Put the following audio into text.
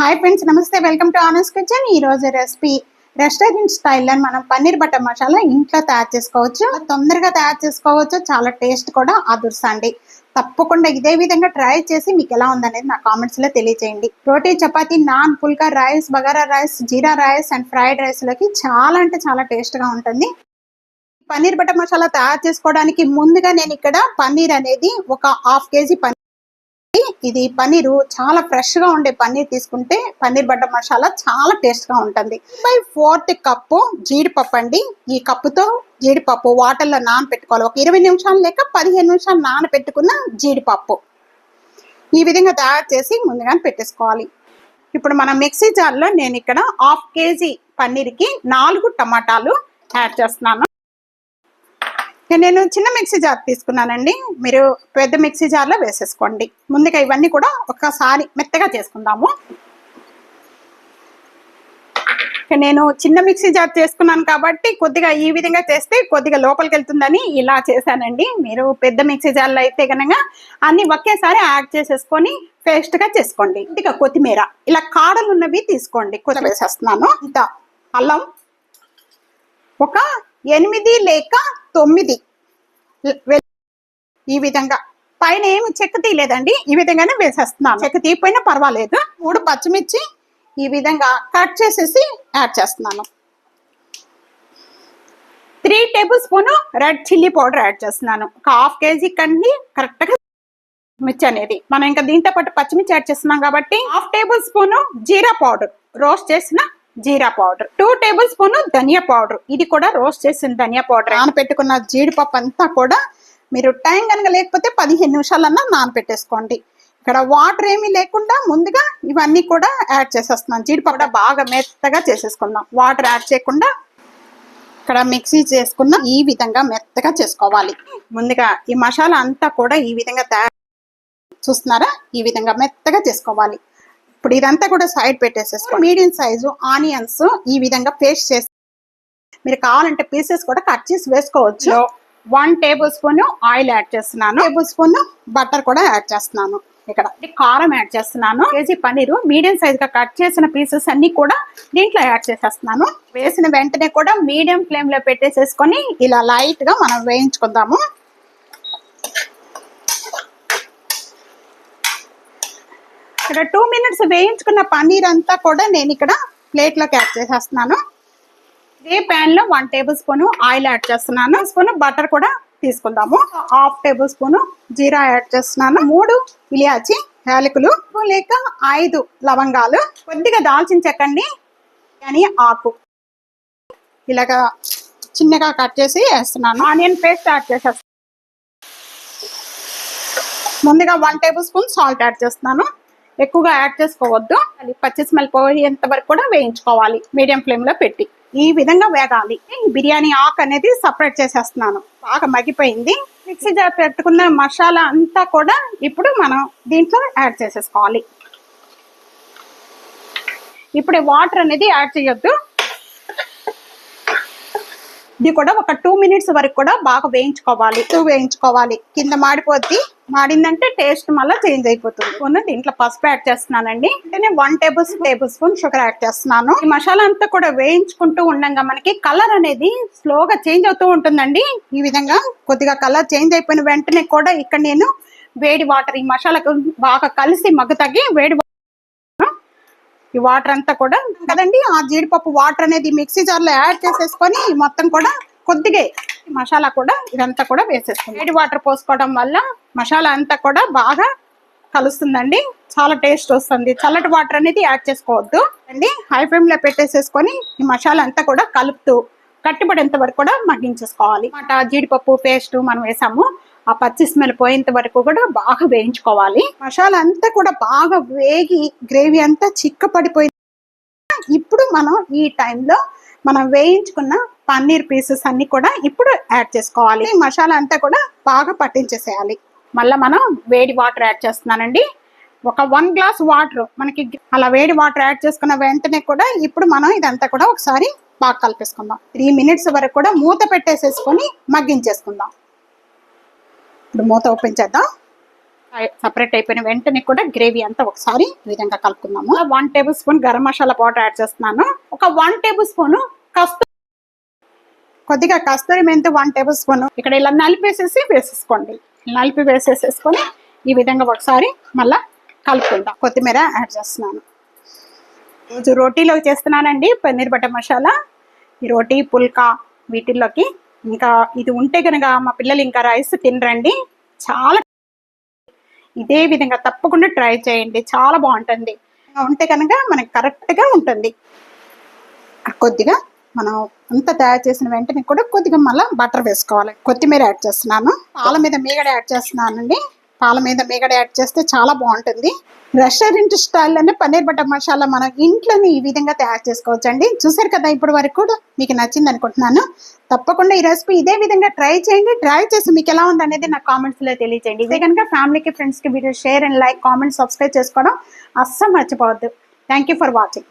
Hi friends, నమస్తే. Welcome to honours kitchen. ఈ రోజు రెసిపీ రెస్టారెంట్ స్టైల్లో మనం పన్నీర్ బటర్ మసాలా ఇంట్లో తయారు చేసుకోవచ్చు. తొందరగా తయారు చేసుకోవచ్చు, చాలా టేస్ట్ కూడా అదుర్సండి. తప్పకుండా ఇదే విధంగా ట్రై చేసి మీకు ఎలా ఉందనేది నా కామెంట్స్ లో తెలియజేయండి. రోటీ, chapati, naan, phulka rice, bagara rice, jeera rice and fried rice లోకి చాలా అంటే చాలా టేస్ట్ గా ఉంటుంది. పన్నీర్ బటర్ మసాలా తయారు చేసుకోవడానికి ముందుగా నేను ఇక్కడ పన్నీర్ అనేది ఒక హాఫ్ కేజీ ఇది పన్నీరు చాలా ఫ్రెష్ గా ఉండే పన్నీర్ తీసుకుంటే పన్నీర్ బటర్ మసాలా చాలా టేస్ట్ గా ఉంటుంది. 1/4 కప్పు జీడిపప్పు అండి. ఈ కప్పుతో జీడిపప్పు వాటర్ లో నానబెట్టుకోవాలి. ఒక 20 నిమిషాలు లేక 15 నిమిషాలు నానబెట్టుకున్న జీడిపప్పు ఈ విధంగా తయారు చేసి ముందుగానే పెట్టేసుకోవాలి. ఇప్పుడు మన మిక్సీ జార్లో నేను ఇక్కడ హాఫ్ కేజీ పన్నీర్కి 4 టమాటాలు యాడ్ చేస్తున్నాను. నేను చిన్న మిక్సీ జార్ తీసుకున్నానండి, మీరు పెద్ద మిక్సీ జార్లో వేసేసుకోండి. ముందుగా ఇవన్నీ కూడా ఒకసారి మెత్తగా చేసుకుందాము. నేను చిన్న మిక్సీ జార్ చేసుకున్నాను కాబట్టి కొద్దిగా ఈ విధంగా చేస్తే కొద్దిగా లోపలికి వెళ్తుందని ఇలా చేశానండి. మీరు పెద్ద మిక్సీ జార్లో అయితే కనుక అన్ని ఒకేసారి యాడ్ చేసేసుకొని పేస్ట్గా చేసుకోండి. కొద్దిగా కొత్తిమీర, ఇలా కాడలు ఉన్నవి తీసుకోండి. కొద్దిగా వేసేస్తున్నాను. ఇంత అల్లం ఒక 8 లేక 9 ఈ విధంగా, పైన ఏమి చెక్క తీయలేదండి, ఈ విధంగానే వేసేస్తున్నాను. చెక్క తీయపోయినా పర్వాలేదు. 3 పచ్చిమిర్చి ఈ విధంగా కట్ చేసేసి యాడ్ చేస్తున్నాను. 3 table spoon red chilli powder add చేస్తున్నాను. ఒక హాఫ్ కేజీ కండి కరెక్ట్గా మిర్చి అనేది. మనం ఇంకా దీంతో పాటు పచ్చిమిర్చి యాడ్ చేస్తున్నాం కాబట్టి హాఫ్ టేబుల్ స్పూన్ జీరా పౌడర్, రోస్ట్ చేసిన జీరా పౌడర్, 2 టేబుల్ స్పూన్ ధనియా పౌడర్, ఇది కూడా రోస్ట్ చేసిన ధనియా పౌడర్. నానపెట్టుకున్న జీడిపప్పు అంతా కూడా మీరు టైం కనుక లేకపోతే 15 నిమిషాలన్నా నానపెట్టేసుకోండి. ఇక్కడ వాటర్ ఏమీ లేకుండా ముందుగా ఇవన్నీ కూడా యాడ్ చేసేస్తున్నాను. జీడిపప్పు బాగా మెత్తగా చేసేసుకుందాం, వాటర్ యాడ్ చేయకుండా. ఇక్కడ మిక్సీ చేసుకున్న ఈ విధంగా మెత్తగా చేసుకోవాలి. ముందుగా ఈ మసాలా అంతా కూడా ఈ విధంగా చూస్తున్నారా, ఈ విధంగా మెత్తగా చేసుకోవాలి. ఇప్పుడు ఇదంతా కూడా సైడ్ పెట్టేసేసుకోండి. మీడియం సైజు ఆనియన్స్ ఈ విధంగా పేస్ట్ చేసి, మీరు కావాలంటే పీసెస్ కూడా కట్ చేసి వేసుకోవచ్చు. 1 టేబుల్ స్పూన్ ఆయిల్ యాడ్ చేస్తున్నాను. టేబుల్ స్పూన్ బటర్ కూడా యాడ్ చేస్తున్నాను. ఇక్కడ కారం యాడ్ చేస్తున్నాను. కేజీ పన్నీరు మీడియం సైజ్ గా కట్ చేసిన పీసెస్ అన్ని కూడా దీంట్లో యాడ్ చేసేస్తున్నాను. వేసిన వెంటనే కూడా మీడియం ఫ్లేమ్ లో పెట్టేసేసుకొని ఇలా లైట్ గా మనం వేయించుకుందాము. ఇక్కడ 2 మినిట్స్ వేయించుకున్న పన్నీర్ అంతా కూడా నేను ఇక్కడ ప్లేట్ లోకి యాడ్ చేసేస్తున్నాను. ఇదే ప్యాన్ లో 1 టేబుల్ స్పూన్ ఆయిల్ యాడ్ చేస్తున్నాను. స్పూన్ బటర్ కూడా తీసుకుందాము. హాఫ్ టేబుల్ స్పూన్ జీరా యాడ్ చేస్తున్నాను. 3 ఇలాచి యాలకులు లేక 5 లవంగాలు, కొద్దిగా దాల్చిన చెక్కండి అని ఆకు ఇలాగా చిన్నగా కట్ చేసి వేస్తున్నాను. ఆనియన్ పేస్ట్ యాడ్ చేసేస్తాను. ముందుగా 1 టేబుల్ స్పూన్ సాల్ట్ యాడ్ చేస్తున్నాను. ఎక్కువగా యాడ్ చేసుకోవద్దు, అది పచ్చి స్మెల్ పోయేంత వరకు కూడా వేయించుకోవాలి మీడియం ఫ్లేమ్ లో పెట్టి. ఈ విధంగా వేగాలి. బిర్యానీ ఆకు అనేది సపరేట్ చేసేస్తున్నాను. బాగా మగ్గిపోయింది. మిక్సీ జార్ పెట్టుకున్న మసాలా అంతా కూడా ఇప్పుడు మనం దీంట్లో యాడ్ చేసేసుకోవాలి. ఇప్పుడు వాటర్ అనేది యాడ్ చేయొద్దు. ఇది కూడా ఒక 2 మినిట్స్ వరకు కూడా బాగా వేయించుకోవాలి. కింద మాడిపోద్ది, మాడిందంటే టేస్ట్ మళ్ళీ చేంజ్ అయిపోతుంది. దీంట్లో పసుపు యాడ్ చేస్తున్నానండి. అంటే 1 టేబుల్ స్పూన్ షుగర్ యాడ్ చేస్తున్నాను. ఈ మసాలా అంతా కూడా వేయించుకుంటూ ఉండగా మనకి కలర్ అనేది స్లోగా చేంజ్ అవుతూ ఉంటుందండి. ఈ విధంగా కొద్దిగా కలర్ చేంజ్ అయిపోయిన వెంటనే కూడా ఇక్కడ నేను వేడి వాటర్, ఈ మసాలాకు బాగా కలిసి మగ్గు తగ్గి వేడి ఈ వాటర్ అంతా కూడా కదండి, ఆ జీడిపప్పు వాటర్ అనేది మిక్సీ జార్లో యాడ్ చేసేసుకొని మొత్తం కూడా కొద్దిగా మసాలా కూడా ఇదంతా కూడా వేసేసుకోండి. వేడి వాటర్ పోసుకోవడం వల్ల మసాలా అంతా కూడా బాగా కలుస్తుందండి, చాలా టేస్ట్ వస్తుంది. చల్లటి వాటర్ అనేది యాడ్ చేసుకోవద్దు అండి. హై ఫ్లేమ్ లో పెట్టేసేసుకొని ఈ మసాలా అంతా కూడా కలుపుతూ కట్టిపడేంత వరకు కూడా మగ్గించేసుకోవాలి. జీడిపప్పు పేస్ట్ మనం వేసాము, ఆ పచ్చి స్మెల్ పోయేంత వరకు కూడా బాగా వేయించుకోవాలి. మసాలా అంతా కూడా బాగా వేగి గ్రేవీ అంతా చిక్కపడిపోయింది. ఇప్పుడు మనం ఈ టైంలో మనం వేయించుకున్న పన్నీర్ పీసెస్ అన్ని కూడా ఇప్పుడు యాడ్ చేసుకోవాలి. ఈ మసాలా అంతా కూడా బాగా పట్టించేసేయాలి. మళ్ళీ మనం వేడి వాటర్ యాడ్ చేస్తున్నానండి. ఒక 1 గ్లాస్ వాటర్ మనకి అలా వేడి వాటర్ యాడ్ చేసుకున్న వెంటనే కూడా ఇప్పుడు మనం ఇదంతా కూడా ఒకసారి బాగా కలిపేసుకుందాం. 3 మినిట్స్ వరకు కూడా మూత పెట్టేసేసుకొని మగ్గించేసుకుందాం. ఇప్పుడు మూత ఓపెన్ చేద్దాం. సపరేట్ అయిపోయిన వెంటనే కూడా గ్రేవీ అంతా ఒకసారి ఈ విధంగా కలుపుకుందాము. 1 table spoon garam masala powder add చేస్తున్నాను. ఒక 1 టేబుల్ స్పూన్ కొద్దిగా కస్తూరి మెంతి 1 టేబుల్ స్పూన్ ఇక్కడ ఇలా వేసేసుకోండి. నలిపి వేసేసుకొని ఈ విధంగా ఒకసారి మళ్ళా కలుపుకుందాం. కొత్తిమీర యాడ్ చేస్తున్నాను. రోజు రోటీలోకి చేస్తున్నానండి పన్నీర్ బటర్ మసాలా. ఈ రోటీ పుల్కా వీటిల్లోకి ఇంకా ఇది ఉంటే కనుక మా పిల్లలు ఇంకా రైస్ తినరండి. చాలా ఇదే విధంగా తప్పకుండా ట్రై చేయండి, చాలా బాగుంటుంది. ఉంటే కనుక మనకి కరెక్ట్గా ఉంటుంది. కొద్దిగా మనం అంతా తయారు చేసిన వెంటనే కూడా కొద్దిగా మళ్ళీ బటర్ వేసుకోవాలి. కొత్తిమీర యాడ్ చేస్తున్నాను. పాల మీద మీగడ యాడ్ చేస్తున్నానండి. పాల మీద మీగడ యాడ్ చేస్తే చాలా బాగుంటుంది. రెస్టారెంట్ స్టైల్లోనే పన్నీర్ బటర్ మసాలా మనం ఇంట్లోనే ఈ విధంగా తయారు చేసుకోవచ్చు అండి. చూసారు కదా, ఇప్పుడు వరకు కూడా మీకు నచ్చింది అనుకుంటున్నాను. తప్పకుండా ఈ రెసిపీ ఇదే విధంగా ట్రై చేయండి. ట్రై చేసి మీకు ఎలా ఉంది అనేది నాకు కామెంట్స్లో తెలియజేయండి. ఇదే కనుక ఫ్యామిలీకి ఫ్రెండ్స్కి video share and like comment subscribe చేసుకోవడం అస్సలు మర్చిపోవద్దు. Thank you for watching.